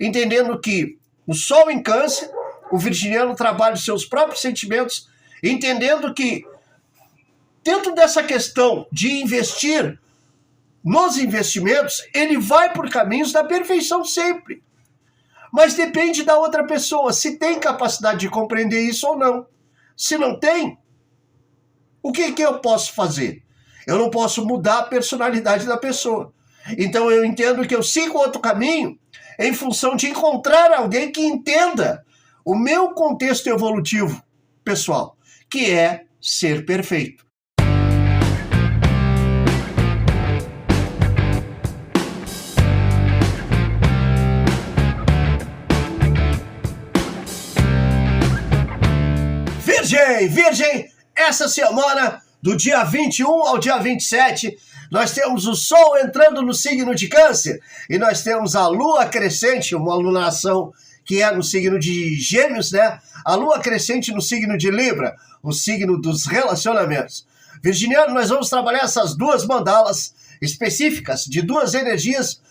entendendo que o Sol em Câncer, o virginiano trabalha os seus próprios sentimentos, entendendo que dentro dessa questão de investir nos investimentos, ele vai por caminhos da perfeição sempre. Mas depende da outra pessoa, se tem capacidade de compreender isso ou não. Se não tem, o que eu posso fazer? Eu não posso mudar a personalidade da pessoa. Então eu entendo que eu sigo outro caminho em função de encontrar alguém que entenda o meu contexto evolutivo pessoal, que é ser perfeito. Virgem, essa semana, do dia 21 ao dia 27, nós temos o Sol entrando no signo de Câncer e nós temos a Lua crescente, uma alunação que é no signo de Gêmeos, né? A Lua crescente no signo de Libra, o signo dos relacionamentos. Virginiano, nós vamos trabalhar essas duas mandalas específicas de duas energias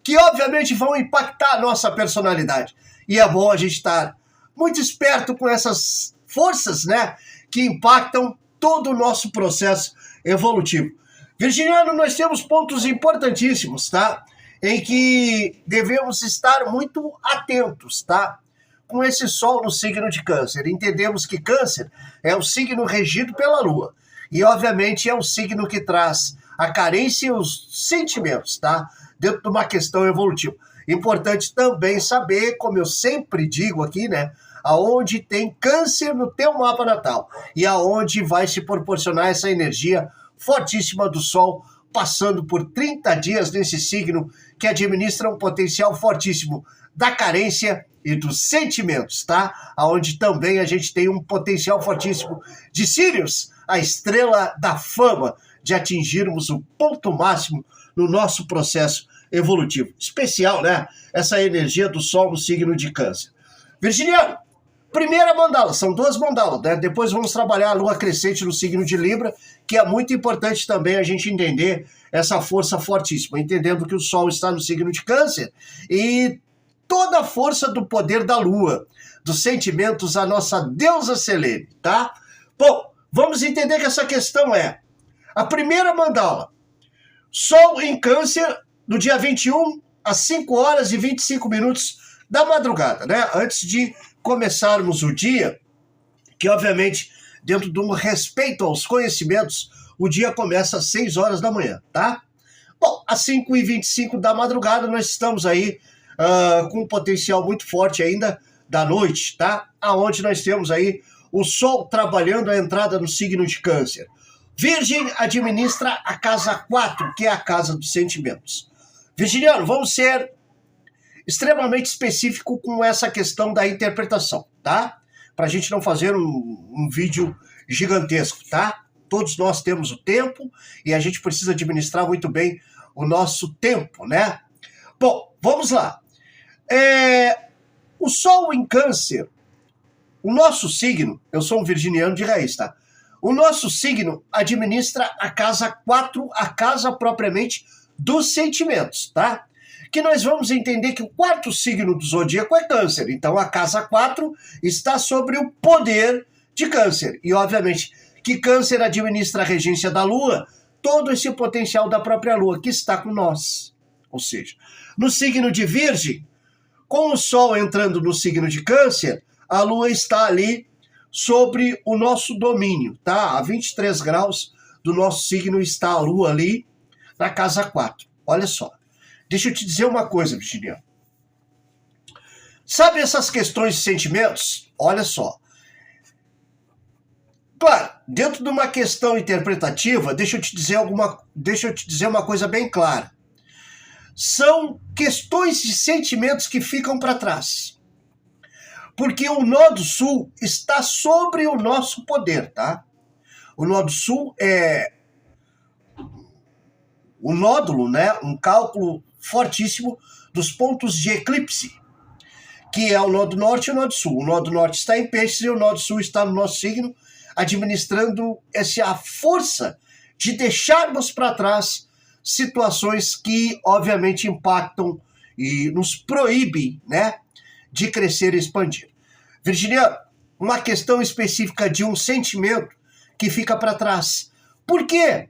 que obviamente vão impactar a nossa personalidade. E é bom a gente estar muito esperto com essas forças, né, que impactam todo o nosso processo evolutivo. Virginiano, nós temos pontos importantíssimos, tá? Em que devemos estar muito atentos, tá? Com esse Sol no signo de Câncer. Entendemos que Câncer é o signo regido pela Lua. E, obviamente, é o signo que traz a carência e os sentimentos, tá? Dentro de uma questão evolutiva. Importante também saber, como eu sempre digo aqui, né? Aonde tem Câncer no teu mapa natal e aonde vai se proporcionar essa energia fortíssima do Sol, passando por 30 dias nesse signo que administra um potencial fortíssimo da carência e dos sentimentos, tá? Aonde também a gente tem um potencial fortíssimo de Sírius, a estrela da fama, de atingirmos o ponto máximo no nosso processo evolutivo. Especial, né? Essa energia do Sol no signo de Câncer. Virginiano, primeira mandala, são duas mandalas, né? Depois vamos trabalhar a Lua crescente no signo de Libra, que é muito importante também a gente entender essa força fortíssima, entendendo que o Sol está no signo de Câncer e toda a força do poder da Lua, dos sentimentos, a nossa deusa Selene, tá? Bom, vamos entender que essa questão é a primeira mandala, Sol em Câncer, no dia 21, às 5 horas e 25 minutos da madrugada, né? Antes de começarmos o dia, que obviamente, dentro de um respeito aos conhecimentos, o dia começa às 6 horas da manhã, tá? Bom, às 5h25 da madrugada, nós estamos aí com um potencial muito forte ainda da noite, tá? Aonde nós temos aí o Sol trabalhando a entrada no signo de Câncer. Virgem administra a casa 4, que é a casa dos sentimentos. Virginiano, vamos ser extremamente específico com essa questão da interpretação, tá? Para a gente não fazer um vídeo gigantesco, tá? Todos nós temos o tempo e a gente precisa administrar muito bem o nosso tempo, né? Bom, vamos lá. O Sol em Câncer, o nosso signo, eu sou um virginiano de raiz, tá? O nosso signo administra a casa 4, a casa propriamente dos sentimentos, tá? Que nós vamos entender que o quarto signo do zodíaco é Câncer. Então, a casa 4 está sobre o poder de Câncer. E, obviamente, que Câncer administra a regência da Lua, todo esse potencial da própria Lua, que está com nós. Ou seja, no signo de Virgem, com o Sol entrando no signo de Câncer, a Lua está ali sobre o nosso domínio, tá? A 23 graus do nosso signo está a Lua ali na casa 4. Olha só. Deixa eu te dizer uma coisa, Virginiano. Sabe essas questões de sentimentos? Olha só. Claro, dentro de uma questão interpretativa, deixa eu te dizer uma coisa bem clara. São questões de sentimentos que ficam para trás. Porque o nó do sul está sobre o nosso poder, tá? O nó do sul é o nódulo, né? Um cálculo fortíssimo dos pontos de eclipse, que é o nó do norte e o nó do sul. O nó do norte está em Peixes e o nó do sul está no nosso signo, administrando essa força de deixarmos para trás situações que, obviamente, impactam e nos proíbe, né, de crescer e expandir. Virginiano, uma questão específica de um sentimento que fica para trás. Por quê?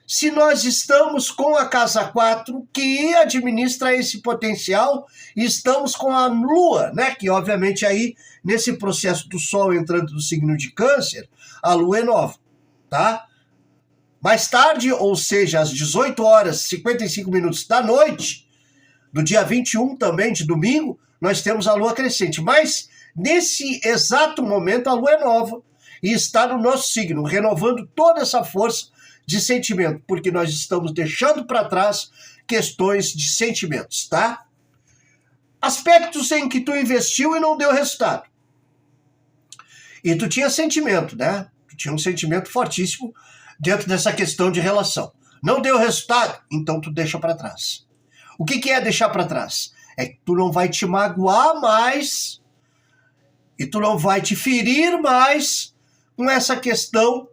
Se nós estamos com a casa 4, que administra esse potencial, e estamos com a Lua, né? Que obviamente aí, nesse processo do Sol entrando no signo de Câncer, a Lua é nova, tá? Mais tarde, ou seja, às 18 horas e 55 minutos da noite, do dia 21 também, de domingo, nós temos a Lua crescente. Mas, nesse exato momento, a Lua é nova e está no nosso signo, renovando toda essa força de sentimento, porque nós estamos deixando para trás questões de sentimentos, tá? Aspectos em que tu investiu e não deu resultado. E tu tinha sentimento, né? Tu tinha um sentimento fortíssimo dentro dessa questão de relação. Não deu resultado, então tu deixa para trás. O que é deixar para trás? É que tu não vai te magoar mais e tu não vai te ferir mais com essa questão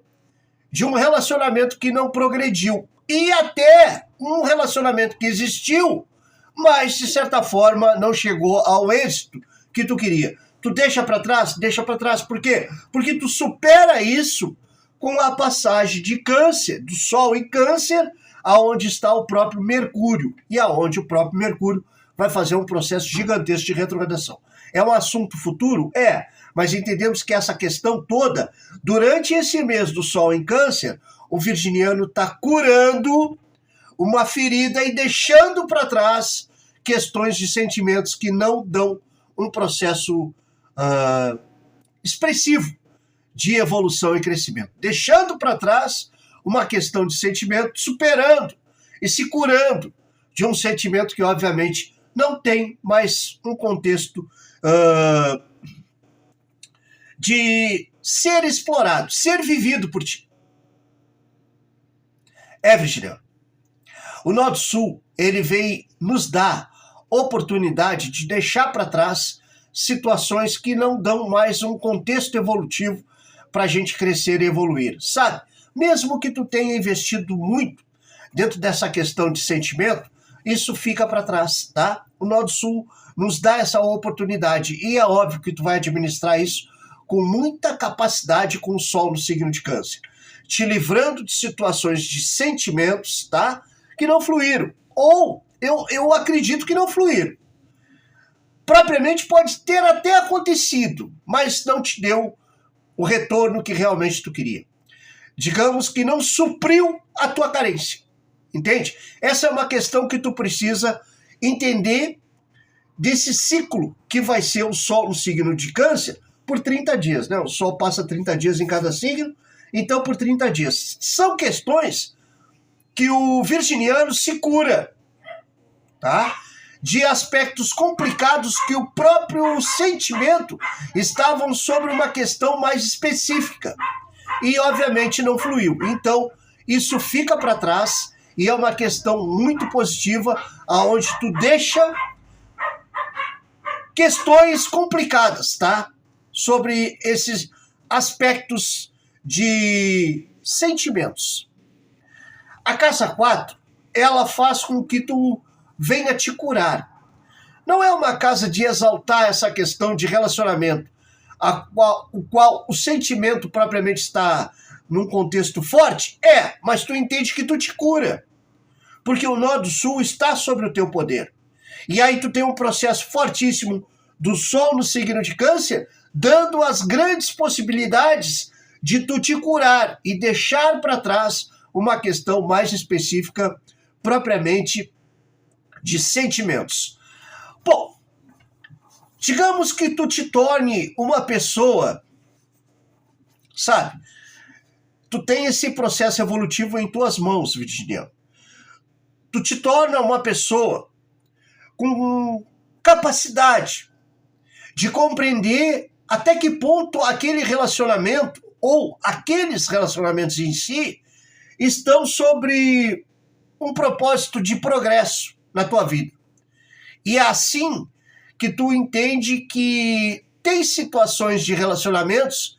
de um relacionamento que não progrediu. E até um relacionamento que existiu, mas de certa forma não chegou ao êxito que tu queria. Tu deixa para trás? Deixa para trás. Por quê? Porque tu supera isso com a passagem de Câncer, do Sol em Câncer, aonde está o próprio Mercúrio. E aonde o próprio Mercúrio vai fazer um processo gigantesco de retrogradação. É um assunto futuro? É. Mas entendemos que essa questão toda, durante esse mês do Sol em Câncer, o virginiano está curando uma ferida e deixando para trás questões de sentimentos que não dão um processo expressivo de evolução e crescimento. Deixando para trás uma questão de sentimento, superando e se curando de um sentimento que, obviamente, não tem mais um contexto de ser explorado, ser vivido por ti. Virginiano, o Nó do Sul, ele vem nos dar oportunidade de deixar para trás situações que não dão mais um contexto evolutivo para a gente crescer e evoluir, sabe? Mesmo que tu tenha investido muito dentro dessa questão de sentimento, isso fica para trás, tá? O Nó do Sul nos dá essa oportunidade e é óbvio que tu vai administrar isso com muita capacidade com o Sol no signo de Câncer, te livrando de situações de sentimentos, tá? Que não fluíram. Ou eu acredito que não fluíram. Propriamente pode ter até acontecido, mas não te deu o retorno que realmente tu queria. Digamos que não supriu a tua carência. Entende? Essa é uma questão que tu precisa entender desse ciclo que vai ser o Sol no signo de Câncer por 30 dias, né? O Sol passa 30 dias em cada signo, então por 30 dias. São questões que o virginiano se cura, tá? De aspectos complicados que o próprio sentimento estavam sobre uma questão mais específica. E, obviamente, não fluiu. Então, isso fica para trás e é uma questão muito positiva, aonde tu deixa questões complicadas, tá? Sobre esses aspectos de sentimentos. A casa 4, ela faz com que tu venha te curar. Não é uma casa de exaltar essa questão de relacionamento, o qual o sentimento propriamente está num contexto forte? É, mas tu entende que tu te cura. Porque o Nó do Sul está sobre o teu poder. E aí tu tem um processo fortíssimo do Sol no signo de Câncer, dando as grandes possibilidades de tu te curar e deixar para trás uma questão mais específica, propriamente de sentimentos. Bom, digamos que tu te torne uma pessoa, sabe? Tu tem esse processo evolutivo em tuas mãos, virginiano. Tu te torna uma pessoa com capacidade de compreender até que ponto aquele relacionamento ou aqueles relacionamentos em si estão sobre um propósito de progresso na tua vida. E é assim que tu entende que tem situações de relacionamentos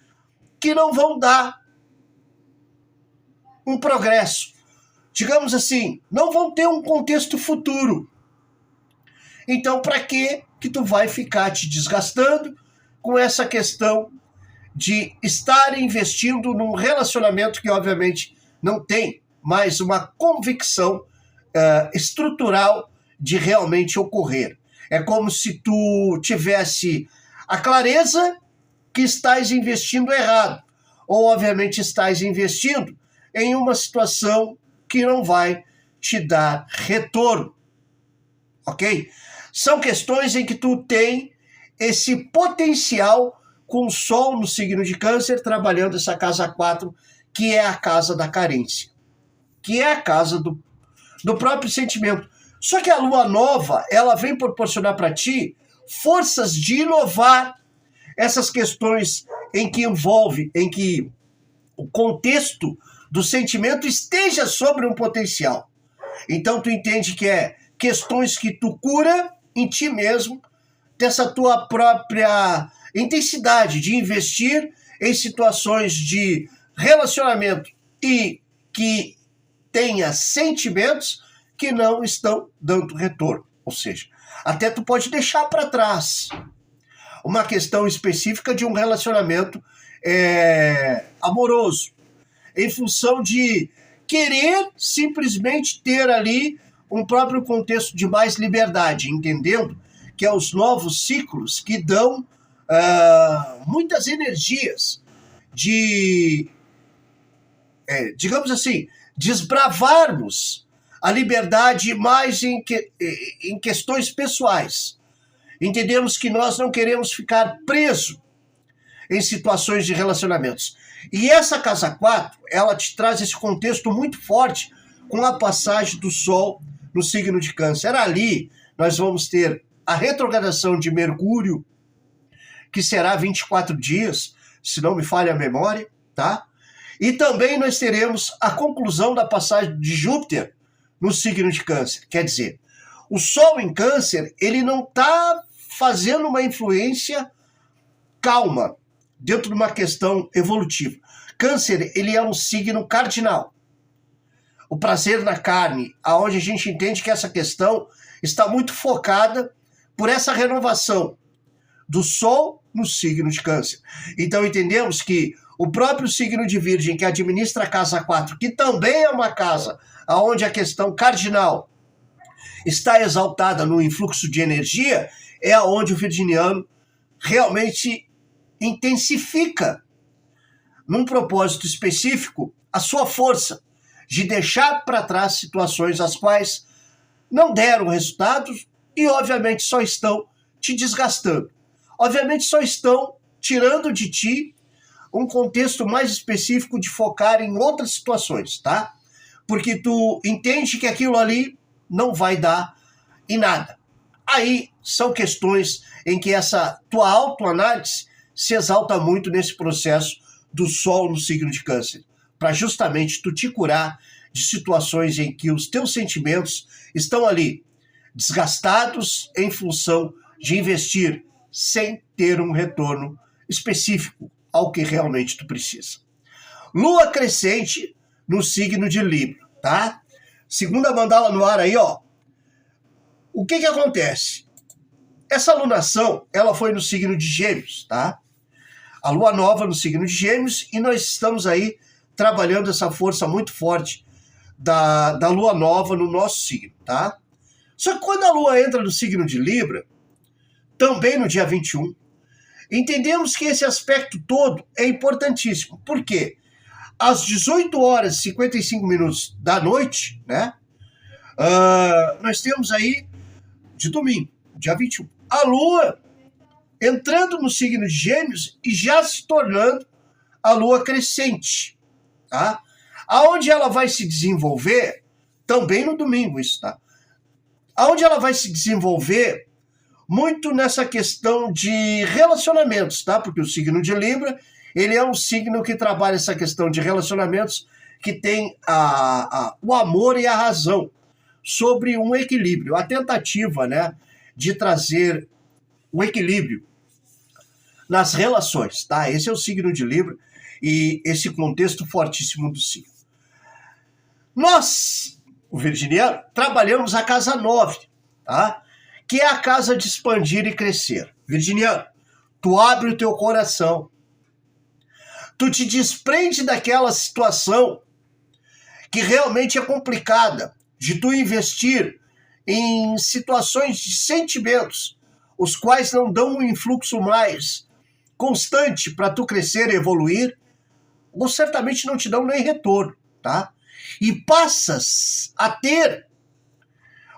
que não vão dar um progresso. Digamos assim, não vão ter um contexto futuro. Então, para que tu vai ficar te desgastando com essa questão de estar investindo num relacionamento que, obviamente, não tem mais uma convicção estrutural de realmente ocorrer? É como se tu tivesse a clareza que estás investindo errado, ou, obviamente, estás investindo em uma situação que não vai te dar retorno, ok? São questões em que tu tem esse potencial com o Sol no signo de Câncer, trabalhando essa casa 4, que é a casa da carência, que é a casa do próprio sentimento. Só que a Lua Nova, ela vem proporcionar para ti forças de inovar essas questões em que o contexto do sentimento esteja sobre um potencial. Então tu entende que é questões que tu cura em ti mesmo, dessa tua própria intensidade de investir em situações de relacionamento e que tenha sentimentos que não estão dando retorno. Ou seja, até tu pode deixar para trás uma questão específica de um relacionamento amoroso, em função de querer simplesmente ter ali um próprio contexto de mais liberdade, entendendo que é os novos ciclos que dão muitas energias de, digamos assim, desbravarmos a liberdade mais em questões pessoais. Entendemos que nós não queremos ficar preso em situações de relacionamentos. E essa casa 4, ela te traz esse contexto muito forte com a passagem do Sol no signo de Câncer. Ali nós vamos ter a retrogradação de Mercúrio, que será 24 dias, se não me falha a memória, tá? E também nós teremos a conclusão da passagem de Júpiter no signo de Câncer. Quer dizer, o Sol em Câncer, ele não está fazendo uma influência calma dentro de uma questão evolutiva. Câncer, ele é um signo cardinal. O prazer na carne, aonde a gente entende que essa questão está muito focada por essa renovação do Sol no signo de Câncer. Então entendemos que o próprio signo de Virgem, que administra a casa 4, que também é uma casa onde a questão cardinal está exaltada no influxo de energia, é onde o virginiano realmente intensifica, num propósito específico, a sua força de deixar para trás situações as quais não deram resultados e, obviamente, só estão te desgastando. Obviamente, só estão tirando de ti um contexto mais específico de focar em outras situações, tá? Porque tu entende que aquilo ali não vai dar em nada. Aí são questões em que essa tua autoanálise se exalta muito nesse processo do Sol no signo de Câncer, para justamente tu te curar de situações em que os teus sentimentos estão ali desgastados em função de investir sem ter um retorno específico ao que realmente tu precisa. Lua crescente no signo de Libra, tá? Segunda mandala no ar aí, ó. O que acontece? Essa alunação, ela foi no signo de Gêmeos, tá? A lua nova no signo de Gêmeos, e nós estamos aí trabalhando essa força muito forte da lua nova no nosso signo, tá? Só que quando a lua entra no signo de Libra, também no dia 21, entendemos que esse aspecto todo é importantíssimo. Por quê? Às 18 horas e 55 minutos da noite, né? Nós temos aí, de domingo, dia 21, a lua entrando no signo de Gêmeos e já se tornando a lua crescente, tá? Aonde ela vai se desenvolver, também no domingo isso, tá? Aonde ela vai se desenvolver muito nessa questão de relacionamentos, tá? Porque o signo de Libra, ele é um signo que trabalha essa questão de relacionamentos, que tem o amor e a razão sobre um equilíbrio, a tentativa, né, de trazer o equilíbrio nas relações, tá? Esse é o signo de Libra e esse contexto fortíssimo do signo. Nós, o virginiano, trabalhamos a casa 9, tá? que é a casa de expandir e crescer. Virginiano, tu abre o teu coração, tu te desprende daquela situação que realmente é complicada, de tu investir em situações de sentimentos, os quais não dão um influxo mais constante para tu crescer e evoluir, ou certamente não te dão nem retorno, tá? E passas a ter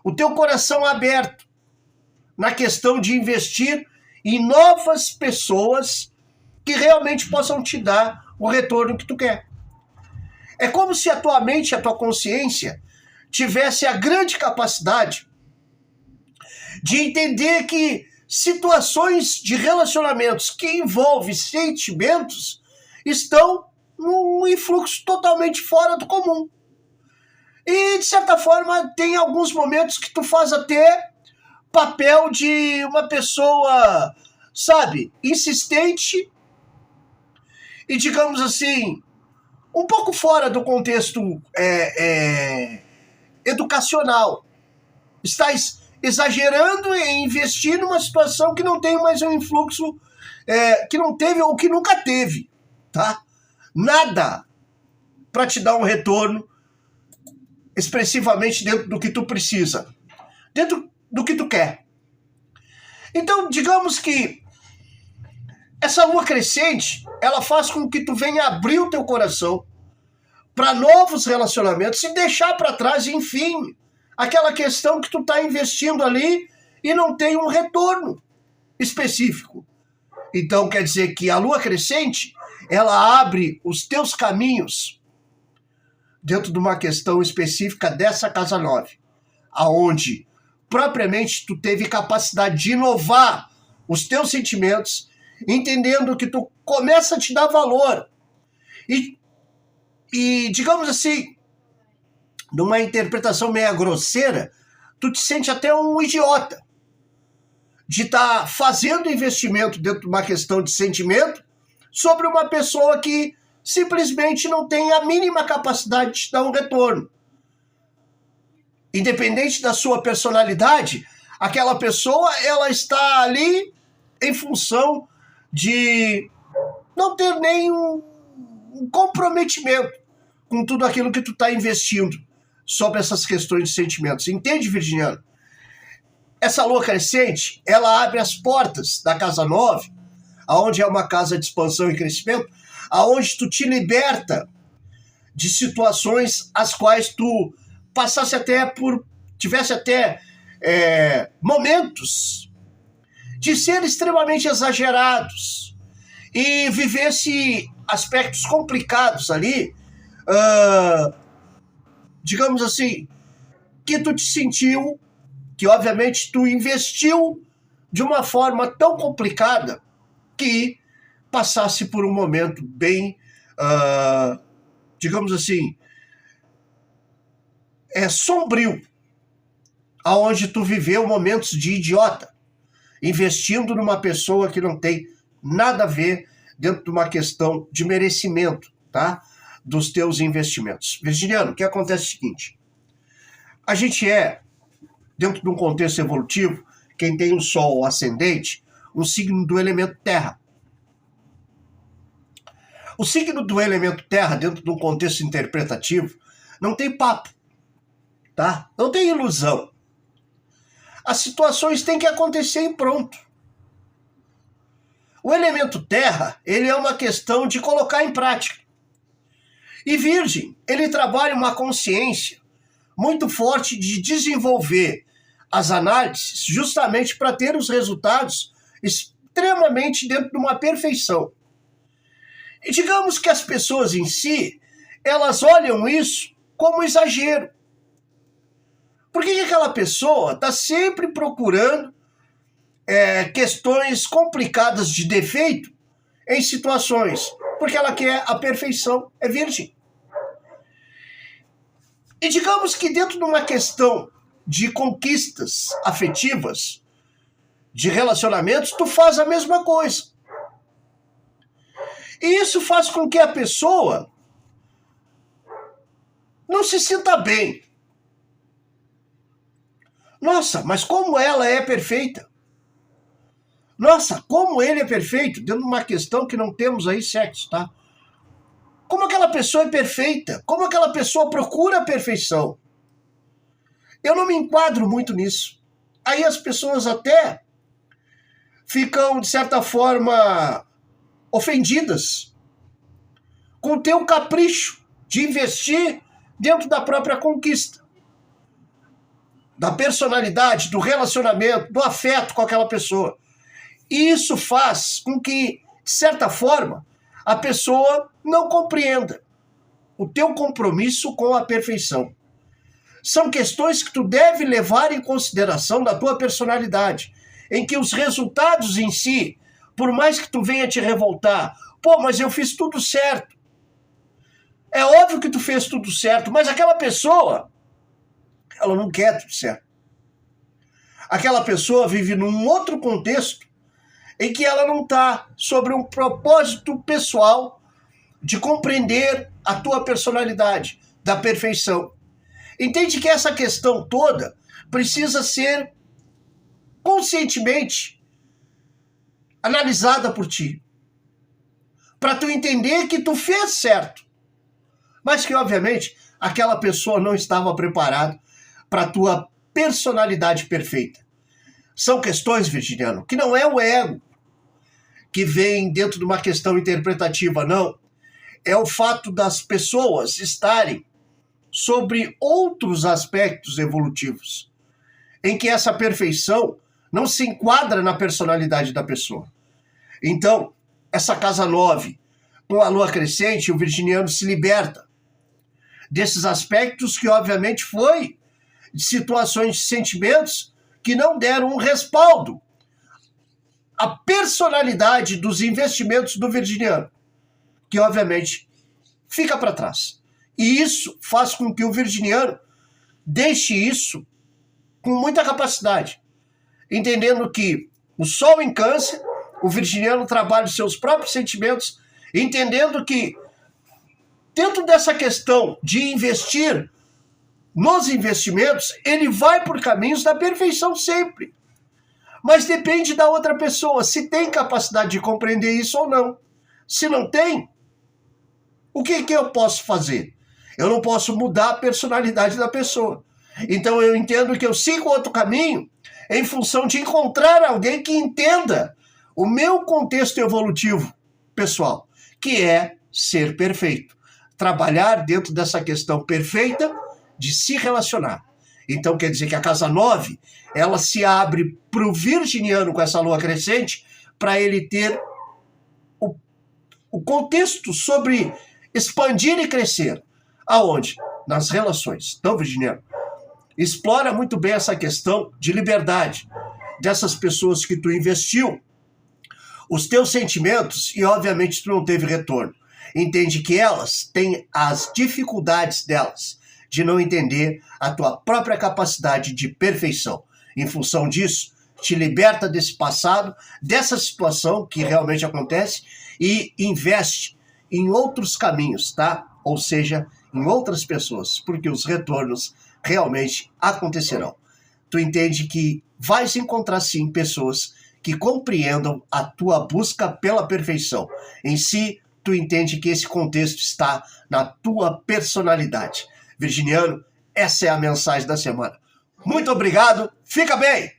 o teu coração aberto na questão de investir em novas pessoas que realmente possam te dar o retorno que tu quer. É como se a tua mente, a tua consciência, tivesse a grande capacidade de entender que situações de relacionamentos que envolvem sentimentos estão num influxo totalmente fora do comum. E, de certa forma, tem alguns momentos que tu faz até papel de uma pessoa, sabe, insistente e, digamos assim, um pouco fora do contexto educacional. Estás exagerando em investir numa situação que não tem mais um influxo, que não teve ou que nunca teve, tá? Nada para te dar um retorno expressivamente dentro do que tu precisa, dentro do que tu quer. Então, digamos que essa lua crescente, ela faz com que tu venha abrir o teu coração para novos relacionamentos e deixar para trás, enfim, aquela questão que tu está investindo ali e não tem um retorno específico. Então, quer dizer que a lua crescente, ela abre os teus caminhos dentro de uma questão específica dessa casa 9, aonde propriamente tu teve capacidade de inovar os teus sentimentos, entendendo que tu começa a te dar valor. E digamos assim, numa interpretação meio grosseira, tu te sente até um idiota de estar fazendo investimento dentro de uma questão de sentimento sobre uma pessoa que simplesmente não tem a mínima capacidade de te dar um retorno. Independente da sua personalidade, aquela pessoa, ela está ali em função de não ter nenhum comprometimento com tudo aquilo que tu está investindo sobre essas questões de sentimentos. Entende, Virginiano? Essa lua crescente, ela abre as portas da casa 9, aonde é uma casa de expansão e crescimento, aonde tu te liberta de situações as quais tu tivesse até momentos de ser extremamente exagerados e vivesse aspectos complicados ali, digamos assim, que tu te sentiu, que obviamente tu investiu de uma forma tão complicada que passasse por um momento bem, digamos assim, sombrio, aonde tu viveu momentos de idiota, investindo numa pessoa que não tem nada a ver dentro de uma questão de merecimento, tá? Dos teus investimentos. Virginiano, o que acontece é o seguinte, a gente dentro de um contexto evolutivo, quem tem o Sol ascendente, um signo do elemento terra. O signo do elemento terra, dentro de um contexto interpretativo, não tem papo, tá? Não tem ilusão. As situações têm que acontecer e pronto. O elemento terra, ele é uma questão de colocar em prática. E Virgem, ele trabalha uma consciência muito forte de desenvolver as análises justamente para ter os resultados extremamente dentro de uma perfeição. E digamos que as pessoas em si, elas olham isso como exagero. Por que aquela pessoa está sempre procurando questões complicadas de defeito em situações? Porque ela quer a perfeição, é virgem. E digamos que dentro de uma questão de conquistas afetivas, de relacionamentos, tu faz a mesma coisa. E isso faz com que a pessoa não se sinta bem. Nossa, mas como ela é perfeita? Nossa, como ele é perfeito? Dentro de uma questão que não temos aí sexo, tá? Como aquela pessoa é perfeita? Como aquela pessoa procura a perfeição? Eu não me enquadro muito nisso. Aí as pessoas até ficam, de certa forma, ofendidas com o teu capricho de investir dentro da própria conquista, da personalidade, do relacionamento, do afeto com aquela pessoa. E isso faz com que, de certa forma, a pessoa não compreenda o teu compromisso com a perfeição. São questões que tu deve levar em consideração da tua personalidade, em que os resultados em si, por mais que tu venha te revoltar, pô, mas eu fiz tudo certo. É óbvio que tu fez tudo certo, mas aquela pessoa, ela não quer tudo certo. Aquela pessoa vive num outro contexto em que ela não está sobre um propósito pessoal de compreender a tua personalidade, da perfeição. Entende que essa questão toda precisa ser conscientemente analisada por ti, para tu entender que tu fez certo, mas que obviamente aquela pessoa não estava preparada para a tua personalidade perfeita. São questões, Virginiano, que não é o ego que vem dentro de uma questão interpretativa, não. É o fato das pessoas estarem sobre outros aspectos evolutivos, em que essa perfeição não se enquadra na personalidade da pessoa. Então, essa casa 9, com a lua crescente, o virginiano se liberta desses aspectos que, obviamente, foi de situações de sentimentos que não deram um respaldo à personalidade dos investimentos do virginiano, que, obviamente, fica para trás. E isso faz com que o virginiano deixe isso com muita capacidade, entendendo que o Sol em Câncer, o virginiano trabalha os seus próprios sentimentos, entendendo que dentro dessa questão de investir nos investimentos, ele vai por caminhos da perfeição sempre. Mas depende da outra pessoa, se tem capacidade de compreender isso ou não. Se não tem, o que eu posso fazer? Eu não posso mudar a personalidade da pessoa. Então eu entendo que eu sigo outro caminho em função de encontrar alguém que entenda o meu contexto evolutivo pessoal, que é ser perfeito. Trabalhar dentro dessa questão perfeita de se relacionar. Então quer dizer que a casa 9, ela se abre para o virginiano com essa lua crescente, para ele ter o contexto sobre expandir e crescer. Aonde? Nas relações. Então, virginiano, explora muito bem essa questão de liberdade dessas pessoas que tu investiu os teus sentimentos e, obviamente, tu não teve retorno. Entende que elas têm as dificuldades delas de não entender a tua própria capacidade de perfeição. Em função disso, te liberta desse passado, dessa situação que realmente acontece e investe em outros caminhos, tá? Ou seja, em outras pessoas, porque os retornos realmente acontecerão. Tu entende que vais encontrar sim pessoas que compreendam a tua busca pela perfeição. Em si, tu entende que esse contexto está na tua personalidade. Virginiano, essa é a mensagem da semana. Muito obrigado, fica bem!